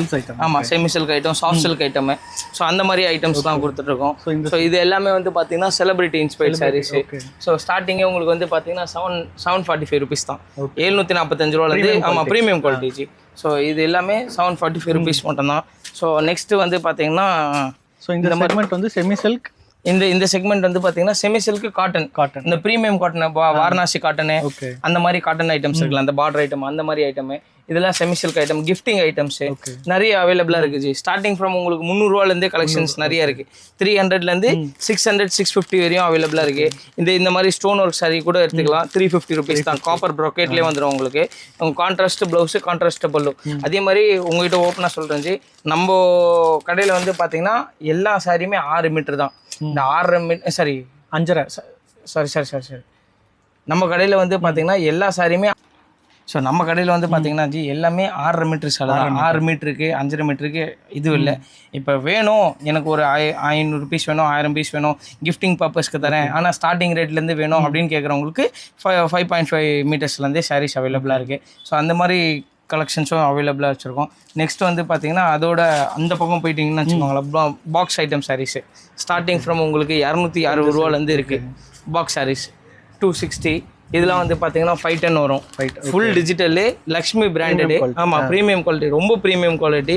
ஆமாம், semi silk item, soft silk item. So அந்த மாதிரி ஐட்டம்ஸ் தான் கொடுத்துட்ருக்கோம். ஸோ இது எல்லாமே வந்து பார்த்தீங்கன்னா செலிபிரிட்டி இன்ஸ்பைர்ட் சாரீஸ். ஸோ ஸ்டார்டிங்கே உங்களுக்கு வந்து பார்த்தீங்கன்னா 745 ருபீஸ் தான், 745 ரூபாலேருந்து. ஆமாம், ப்ரீமியம் குவாலிட்டி. ஸோ இது எல்லாமே 745 ருபீஸ் மட்டும்தான். ஸோ நெக்ஸ்ட் வந்து பார்த்தீங்கன்னா இந்த செக்மெண்ட் வந்து செமி சில்க். இந்த செக்மெண்ட் வந்து பார்த்தீங்கன்னா செமி சில்க் காட்டன், இந்த ப்ரீமியம் காட்டன், வாரணாசி காட்டனு, அந்த மாதிரி காட்டன் ஐட்டம்ஸ் இருக்குல்ல, அந்த பார்டர் ஐட்டம், அந்த மாதிரி ஐட்டம். இதெல்லாம் semi silk item, gifting items நிறைய அவைலபிளாக இருக்குது ஜி. ஸ்டார்டிங் ஃப்ரம் உங்களுக்கு 300 ரூபாலேருந்தே கலெக்ஷன்ஸ் நிறைய இருக்குது. 300லேருந்து 600, 650 வரையும் அவைலபிளாக இருக்குது. இந்த மாதிரி ஸ்டோன் ஒர்க் சாரீ கூட எடுத்துக்கலாம், 350 ருபீஸ் தான். காப்பர் ப்ரோக்கேட்லேயே வந்துடும் உங்களுக்கு. உங்கள் கான்ட்ராஸ்ட் ப்ளவுஸு, கான்ட்ராஸ்ட் பல்லு. அதே மாதிரி உங்கள்கிட்ட ஓப்பனாக சொல்கிறேன் ஜி, நம்ம கடையில் வந்து பார்த்தீங்கன்னா எல்லா சாரியுமே 6 மீட்டர் தான். இந்த 6 மீட்டர் சாரி 5.5 சாரி நம்ம கடையில் வந்து பார்த்தீங்கன்னா எல்லா சாரியுமே. ஸோ நம்ம கடையில் வந்து பார்த்தீங்கன்னா ஜி எல்லாமே 6.5 மீட்டர் சாரி தான். 6 மீட்டருக்கு 5.5 மீட்டருக்கு இது இல்லை. இப்போ வேணும் எனக்கு ஒரு 500 பீஸ் வேணும், 1000 பீஸ் வேணும், கிஃப்டிங் பர்பஸ்க்கு தரேன், ஆனால் ஸ்டார்டிங் ரேட்லேருந்து வேணும் அப்படின்னு கேட்குறவங்களுக்கு 5.5 மீட்டர்ஸ்லேருந்தே சாரீஸ் அவைலபிளாக இருக்குது. ஸோ அந்த மாதிரி கலெக்ஷன்ஸும் அவைலபிளாக வச்சுருக்கோம். நெக்ஸ்ட் வந்து பார்த்தீங்கன்னா அதோட அந்த பக்கம் போயிட்டிங்கன்னு வச்சுக்கோங்களேன், box item sarees starting from உங்களுக்கு 260 ரூபாலேருந்து இருக்குது. பாக்ஸ் சாரீஸ் 260. இதெல்லாம் வந்து பார்த்தீங்கன்னா 510 வரும். Full digital, Lakshmi branded. ஆமாம், ப்ரீமியம் குவாலிட்டி, ரொம்ப ப்ரீமியம் குவாலிட்டி.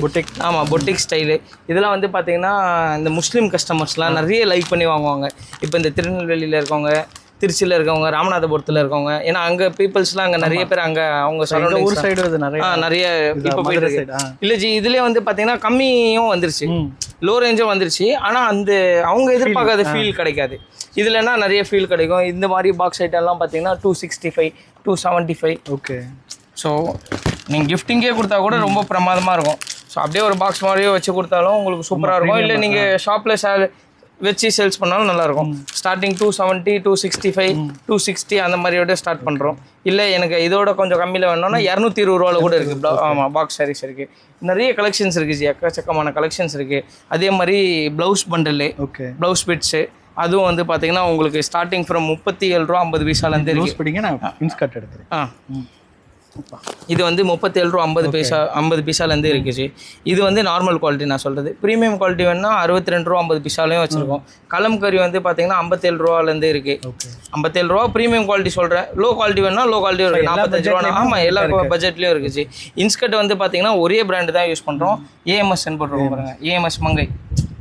ஆமாம், பொட்டிக் ஸ்டைலு. இதெல்லாம் வந்து பார்த்தீங்கன்னா இந்த முஸ்லீம் கஸ்டமர்ஸ்லாம் நிறைய லைக் பண்ணி வாங்குவாங்க. இப்போ இந்த திருநெல்வேலியில் இருக்கவங்க, திருச்சியில் இருக்கவங்க, ராமநாதபுரத்தில் இருக்கவங்க, ஏன்னா அங்கே பீப்புள்ஸ்லாம் அங்கே நிறைய பேர் அங்கே அவங்க ஊர் சைடு நிறைய இப்போ போயிட்டு இருக்கு. இல்லை ஜி, இதுலேயே வந்து பார்த்தீங்கன்னா கம்மியும் வந்துருச்சு, லோ ரேஞ்சும் வந்துருச்சு. ஆனால் அந்த அவங்க எதிர்பார்க்காத ஃபீல் கிடைக்காது. இதுலன்னா நிறைய ஃபீல் கிடைக்கும். இந்த மாதிரி பாக்ஸ் ஐட்டம்லாம் பார்த்தீங்கன்னா 265, 275. ஓகே. ஸோ நீங்கள் கிஃப்டிங்கே கொடுத்தா கூட ரொம்ப பிரமாதமாக இருக்கும். ஸோ அப்படியே ஒரு பாக்ஸ் மாதிரியே வச்சு கொடுத்தாலும் உங்களுக்கு சூப்பராக இருக்கும். இல்லை நீங்கள் ஷாப்பில் வச்சு சேல்ஸ் பண்ணாலும் நல்லாயிருக்கும். ஸ்டார்டிங் 270, 265, 260 அந்த மாதிரியோட ஸ்டார்ட் பண்ணுறோம். இல்லை எனக்கு இதோட கொஞ்சம் கம்மியில் வேணும்னா 220 ரூபாவில் கூட இருக்குது. ஆமாம், பாக்ஸ் சாரீஸ் இருக்குது. நிறைய கலெக்ஷன்ஸ் இருக்குது ஜி, எக்கச்சக்கமான கலெக்ஷன்ஸ் இருக்குது. அதே மாதிரி ப்ளவுஸ் பண்டலு, ப்ளவுஸ் பிட்ஸு, அதுவும் வந்து பார்த்தீங்கன்னா உங்களுக்கு ஸ்டார்டிங் ஃப்ரம் 37 ரூபா 50 பைசாலேருந்து இருக்குது. இது வந்து 37 ரூபா 50 பைசாலேருந்து இருக்குது. இது வந்து நார்மல் குவாலிட்டி நான் சொல்கிறது. ப்ரீமியம் குவாலிட்டி வேணுன்னா 62 ரூபா 50 பைசாலையும் வச்சுருக்கோம். கலம்கரி வந்து பார்த்தீங்கன்னா 57 ரூபாலேருந்து இருக்குது. 57 ரூபா ப்ரீமியம் குவாலிட்டி சொல்கிறேன். லோ குவாலிட்டி வேணுன்னா லோ குவாலிட்டி இருக்குது, 45 ரூபா. ஆமாம், எல்லா பட்ஜெட்லேயும் இருக்குது. இன்ஸ்கர்ட் வந்து பார்த்தீங்கன்னா ஒரே பிராண்டு தான் யூஸ் பண்ணுறோம். ஏஎம்எஸ்ன்னு போட்டுருக்கோம் பாருங்கள், ஏஎம்எஸ் மங்கை.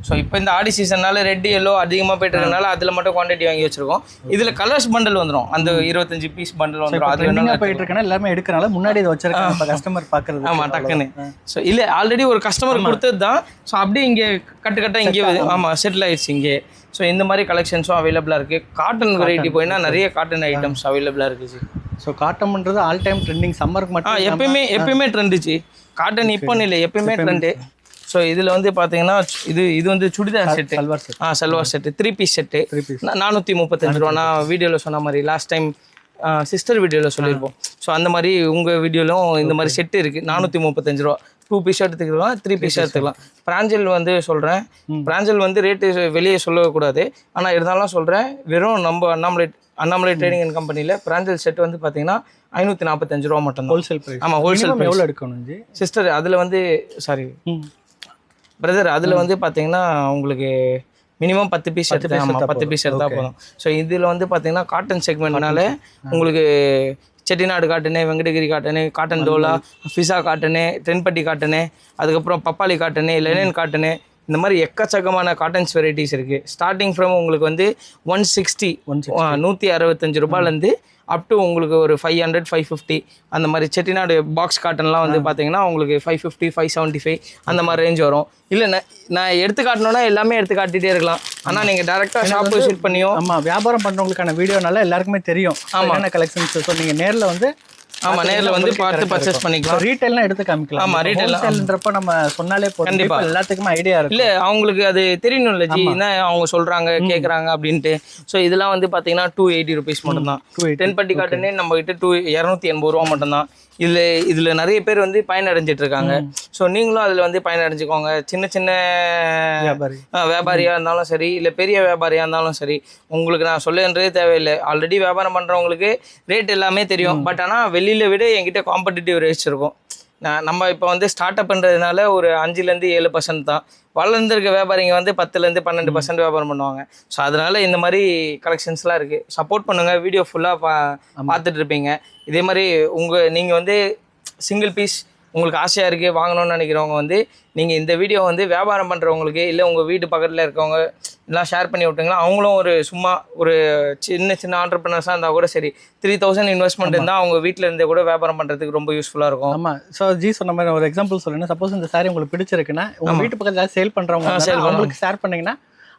ஸோ இப்போ இந்த ஆடி சீசன்னால ரெட் எல்லோ அதிகமாக போயிட்டு இருக்கனால அதில் மட்டும் குவான்டிட்டி வாங்கி வச்சிருக்கோம். இதில் கலர்ஸ் பண்டல் வந்துடும், அந்த 25 பீஸ் பண்டல் வந்துடும். அது என்ன போயிட்டு இருக்கனால எல்லாமே எடுக்கிறனால முன்னாடி இதை வச்சிருக்காங்க கஸ்டமர் பார்க்குறது. ஆமாம், டக்குன்னு. ஸோ இல்லை ஆல்ரெடி ஒரு கஸ்டமர் கொடுத்தது தான். ஸோ அப்படியே இங்கே கட்டாக இங்கே ஆமாம் செட்டில் ஆயிடுச்சு இங்கே. ஸோ இந்த மாதிரி கலெக்ஷன்ஸும் அவைலபிளாக இருக்குது. காட்டன் வெரைட்டி போயின்னா நிறைய காட்டன் ஐட்டம்ஸ் அவைலபிளாக இருக்குது. ஸோ காட்டன்ன்றது ஆல் டைம் ட்ரெண்டிங், சம்மருக்கு மட்டும் எப்பயுமே ட்ரெண்டுச்சு. காட்டன் இப்போன்னு இல்லை, எப்பயுமே ட்ரெண்டு. ஸோ இதில் வந்து பார்த்தீங்கன்னா இது வந்து churidar set, salwar set, 3 piece set 435 ரூபா. நான் வீடியோவில் சொன்ன மாதிரி லாஸ்ட் டைம் சிஸ்டர் வீடியோவில் சொல்லியிருப்போம். ஸோ அந்த மாதிரி உங்கள் வீடியோவிலும் இந்த மாதிரி செட்டு இருக்குது, 435 ரூபா. 2 பீஸ் எடுத்துக்கலாம், 3 பீஸ் எடுத்துக்கலாம். பிராஞ்சல் வந்து சொல்கிறேன், பிராஞ்சல் வந்து ரேட்டு வெளியே சொல்லக்கூடாது, ஆனால் இருந்தாலும் சொல்கிறேன். வெறும் நம்ம அண்ணாமலை ட்ரேடிங் அண்ட் கம்பெனியில் பிராஞ்சல் செட் வந்து பார்த்தீங்கன்னா 545 ரூபா மட்டும் தான் ஹோல்சேல் ப்ரைஸ். ஆமாம், ஹோல்சேல் எவ்வளோ எடுக்கணும் ஜி? சிஸ்டர் அதில் வந்து சாரி பிரதர், அதில் வந்து பார்த்தீங்கன்னா உங்களுக்கு மினிமம் 10 பீஸ் எடுத்து, ஆமாம் 10 பீஸ் எடுத்தால் போதும். ஸோ இதில் வந்து பார்த்தீங்கன்னா காட்டன் செக்மெண்ட்னால உங்களுக்கு Chettinad cotton, Venkatagiri cotton, cotton டோலா, ஃபிசா காட்டனு, தென்பட்டி காட்டனு, அதுக்கப்புறம் பப்பாளி காட்டனு, லெனின் காட்டனு, இந்த மாதிரி எக்கச்சக்கமான காட்டன்ஸ் வெரைட்டிஸ் இருக்குது. ஸ்டார்டிங் ஃப்ரம் உங்களுக்கு வந்து 160 165 ரூபாயிலேருந்து அப் டு உங்களுக்கு ஒரு 500 550 அந்த மாதிரி. செட்டிநாடு பாக்ஸ் காட்டன்லாம் வந்து பார்த்தீங்கன்னா உங்களுக்கு 550 575 அந்த மாதிரி ரேஞ்ச் வரும். இல்லை நான் எடுத்து காட்டணும்னா எல்லாமே எடுத்து காட்டிகிட்டே இருக்கலாம், ஆனால் நீங்கள் டேரெக்டாக ஷாப் விசிட் பண்ணியோ. ஆமாம், வியாபாரம் பண்ணுறவங்களுக்கான வீடியோனால எல்லாருக்குமே தெரியும் ஆமாம் கலெக்ஷன்ஸ். ஸோ நீங்கள் நேரில் வந்து ஆமாம் நேரில் வந்து பார்த்து பர்ச்சேஸ் பண்ணிக்கலாம். ரீட்டைல்லாம் எடுத்து காமிக்கலாம். ஆமாம், ரீட்டைல்ன்றப்ப நம்ம சொன்னாலே போதும், கண்டிப்பாக எல்லாத்துக்குமே ஐடியா இருக்கும். இல்லை அவங்களுக்கு அது தெரியணும் இல்லை ஜி, என்ன அவங்க சொல்கிறாங்க கேட்குறாங்க அப்படின்ட்டு. ஸோ இதெல்லாம் வந்து பார்த்தீங்கன்னா 280 ருபீஸ் மட்டும்தான். தென்பட்டி காட்டனே நம்ம கிட்ட 280 ரூபா மட்டும்தான். இதில் நிறைய பேர் வந்து பயனடைஞ்சிட்டு இருக்காங்க. ஸோ நீங்களும் அதில் வந்து பயனடைஞ்சிக்கோங்க. சின்ன சின்ன வியாபாரியாக இருந்தாலும் சரி, இல்லை பெரிய வியாபாரியாக இருந்தாலும் சரி, உங்களுக்கு நான் சொல்லன்றதே தேவையில்லை. ஆல்ரெடி வியாபாரம் பண்ணுறவங்களுக்கு ரேட் எல்லாமே தெரியும். பட் ஆனால் வெளியில் விட என்கிட்ட காம்படிட்டிவ் ரேட்ஸ் இருக்கும். நம்ம இப்போ வந்து ஸ்டார்ட் அப்ன்றதுனால ஒரு 5% 7% தான். வளர்ந்துருக்க வியாபாரிங்க வந்து 10% 12% வியாபாரம் பண்ணுவாங்க. ஸோ அதனால இந்த மாதிரி கலெக்ஷன்ஸ்லாம் இருக்குது. சப்போர்ட் பண்ணுங்கள். வீடியோ ஃபுல்லாக பார்த்துட்டு இருப்பீங்க. இதே மாதிரி நீங்கள் வந்து சிங்கிள் பீஸ் உங்களுக்கு ஆசையாக இருக்குது வாங்கணும்னு நினைக்கிறவங்க வந்து நீங்கள் இந்த வீடியோ வந்து வியாபாரம் பண்ணுறவங்களுக்கு, இல்லை உங்கள் வீட்டு பக்கத்தில் இருக்கவங்க எல்லாம் ஷேர் பண்ணி விட்டுங்களா. அவங்களும் ஒரு சும்மா ஒரு சின்ன ஆண்டர்பிரினர்ஸாக இருந்தால் கூட சரி, 3000 இன்வெஸ்ட்மெண்ட் இருந்தால் அவங்க வீட்டில் இருந்தே கூட வியாபாரம் பண்ணுறதுக்கு ரொம்ப யூஸ்ஃபுல்லாக இருக்கும். ஆமாம். ஸோ ஜி சொன்ன மாதிரி ஒரு எக்ஸாம்பிள் சொல்லுங்கள். சப்போஸ் இந்த சாரி உங்களுக்கு பிடிச்சிருக்குன்னா உங்கள் வீட்டு பக்கத்தில் சேல் பண்ணுறவங்க அவங்களுக்கு ஷேர் பண்ணிங்கன்னா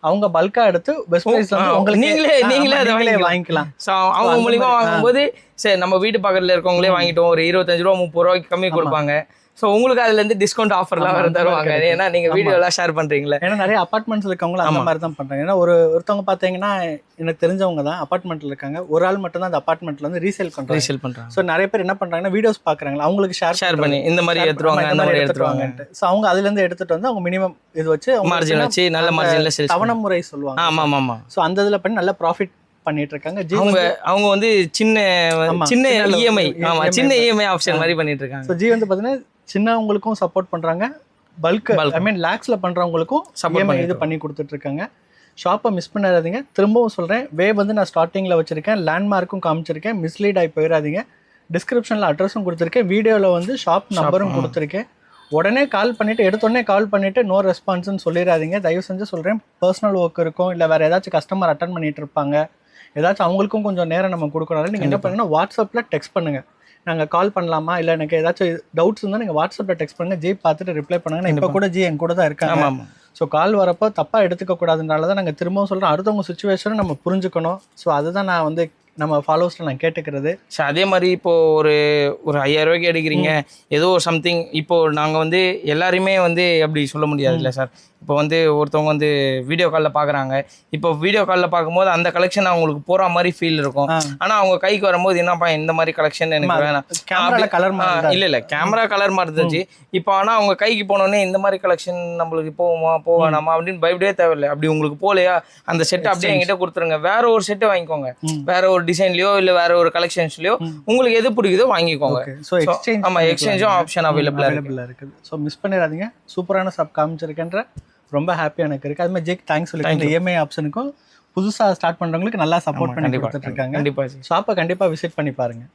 அவங்க பல்காக எடுத்து பெஸ்ட் ப்ரைஸ்ல வந்து உங்களுக்கு நீங்களே அதை வாங்கிக்கலாம். ஸோ அவங்க மூலிமா வாங்கும்போது சரி நம்ம வீட்டு பக்கத்தில் இருக்கவங்களே வாங்கிட்டோம், ஒரு 25 ரூபா 30 ரூபாய்க்கு கம்மி கொடுப்பாங்க. ஸோ உங்களுக்கு அதுலேருந்து டிஸ்கவுண்ட் ஆஃபர்லாம் வேறு தருவாங்க. ஏன்னா நீங்கள் வீடியோலாம் ஷேர் பண்ணுறீங்களா. ஏன்னா நிறைய அப்பார்ட்மெண்ட்ஸ் இருக்கவங்களும் அந்த மாதிரி தான் பண்ணுறாங்க. ஏன்னா ஒருத்தவங்க பார்த்தீங்கன்னா எனக்கு தெரிஞ்சவங்க தான் அப்பார்ட்மெண்ட்டில் இருக்காங்க. ஒரு ஆள் மட்டும் தான் அந்த அப்பார்ட்மெண்ட்டில் வந்து ரீசேல் பண்ணுறாங்க. ஸோ நிறைய பேர் என்ன பண்ணுறாங்கன்னா வீடியோஸ் பார்க்குறாங்களா, அவங்களுக்கு ஷேர் பண்ணி இந்த மாதிரி எடுத்துருவாங்க. ஸோ அவங்க அதுலேருந்து எடுத்துகிட்டு வந்து அவங்க மினிமம் இது வச்சு மார்ஜின் வச்சு நல்ல மார்ஜினில் தவணை முறை சொல்லுவாங்க. ஆமாம் ஆமாம். ஸோ அந்த இதில் பண்ணி நல்ல ப்ராஃபிட் பண்ணிட்டு இருக்காங்க. அவங்க வந்து சின்ன இஎம்ஐ சின்ன இஎம்ஐ ஆப்ஷன் மாதிரி பண்ணிட்டு இருக்காங்க. ஸோ ஜி வந்து பார்த்தீங்கன்னா சின்னவங்களுக்கும் சப்போர்ட் பண்ணுறாங்க, பல்க் ஐ மீன் லேக்ஸில் பண்ணுறவங்களுக்கும் இஎம்ஐ இது பண்ணி கொடுத்துட்ருக்காங்க. ஷாப்பை மிஸ் பண்ணாதீங்க. திரும்பவும் சொல்கிறேன், வந்து நான் ஸ்டார்டிங்கில் வச்சுருக்கேன், லேண்ட்மார்க்கும் காமிச்சிருக்கேன், மிஸ்லீட் ஆகி போயிடாதீங்க. டிஸ்கிரிப்ஷனில் அட்ரஸும் கொடுத்துருக்கேன், வீடியோவில் வந்து ஷாப் நம்பரும் கொடுத்துருக்கேன். உடனே கால் பண்ணிவிட்டு எடுத்தோடனே கால் பண்ணிவிட்டு நோ ரெஸ்பான்ஸ்ன்னு சொல்லிடாதீங்க. தயவு செஞ்சு சொல்கிறேன், பர்சனல் ஒர்க் இருக்கும், இல்லை வேறு ஏதாச்சும் கஸ்டமர் அட்டன் பண்ணிகிட்டு இருப்பாங்க, ஏதாச்சும் அவங்களுக்கும் கொஞ்சம் நேரம் நம்ம கொடுக்கணும். நீங்கள் என்ன பண்ணுங்கன்னா வாட்ஸ்அப்பில் டெக்ஸ்ட் பண்ணுங்கள், நாங்கள் கால் பண்ணலாமா, இல்லை எனக்கு ஏதாச்சும் டவுட்ஸ் இருந்தால் நீங்கள் வாட்ஸ்அப்பில் டெக்ஸ்ட் பண்ணுங்கள், ஜி பார்த்துட்டு ரிப்ளை பண்ணுங்கள். இப்போ கூட ஜி என் கூட தான் இருக்காங்க. ஸோ கால் வரப்போ தப்பாக எடுத்துக்கக்கூடாதுனால தான் நாங்கள் திரும்பவும் சொல்கிறோம், அடுத்தவங்க சுச்சுவேஷனை நம்ம புரிஞ்சுக்கணும். ஸோ அதுதான் நான் வந்து நம்ம ஃபாலோவர்ஸில் நான் கேட்டுக்கிறது. ஸோ அதே மாதிரி இப்போது ஒரு 5000 ரூபாய்க்கு எடுக்கிறீங்க ஏதோ சம்திங். இப்போது நாங்கள் வந்து எல்லாருமே வந்து அப்படி சொல்ல முடியாது இல்லை சார். இப்போ வந்து ஒருத்தவங்க வந்து வீடியோ காலில் பார்க்குறாங்க. இப்போ வீடியோ காலில் பார்க்கும்போது அந்த கலெக்ஷன் அவங்களுக்கு போகிற மாதிரி ஃபீல் இருக்கும். ஆனால் அவங்க கைக்கு வரும்போது என்னப்பா இந்த மாதிரி கலெக்ஷன் எனக்கு வேணாம், இல்லை கேமரா கலர் மாதிரி இருந்துச்சு. இப்போ ஆனால் அவங்க கைக்கு போனோடனே இந்த மாதிரி கலெக்ஷன் நம்மளுக்கு போவேணாமா அப்படின்னு பயப்படவே தேவையில்லை. அப்படி உங்களுக்கு போகலையா அந்த செட்டை அப்படியே என்கிட்ட கொடுத்துருங்க, வேற ஒரு செட்டை வாங்கிக்கோங்க, வேற ஒரு டிசைன்லையோ இல்லை வேற ஒரு கலெக்ஷன்ஸ்லையோ உங்களுக்கு எது பிடிக்குதோ வாங்கிக்கோங்க. ஆமாம், எக்ஸ்சேஞ்சும் ஆப்ஷன் அவைலபிளாக இருக்குது. ஸோ மிஸ் பண்ணிடாதீங்க. சூப்பரான ஷாப் காமிச்சிருக்கேன்ற ரொம்ப ஹாப்பியாக எனக்கு இருக்குது. அது மாதிரி ஜெக் தேங்க்ஸ் சொல்லிட்டு இஎம்ஐ ஆப்ஷனுக்கும் புதுசாக ஸ்டார்ட் பண்ணுறவங்களுக்கு நல்லா சப்போர்ட் பண்ணி கொடுத்துட்டு இருக்காங்க. கண்டிப்பாக ஷாப்பை கண்டிப்பாக விசிட் பண்ணி பாருங்கள்.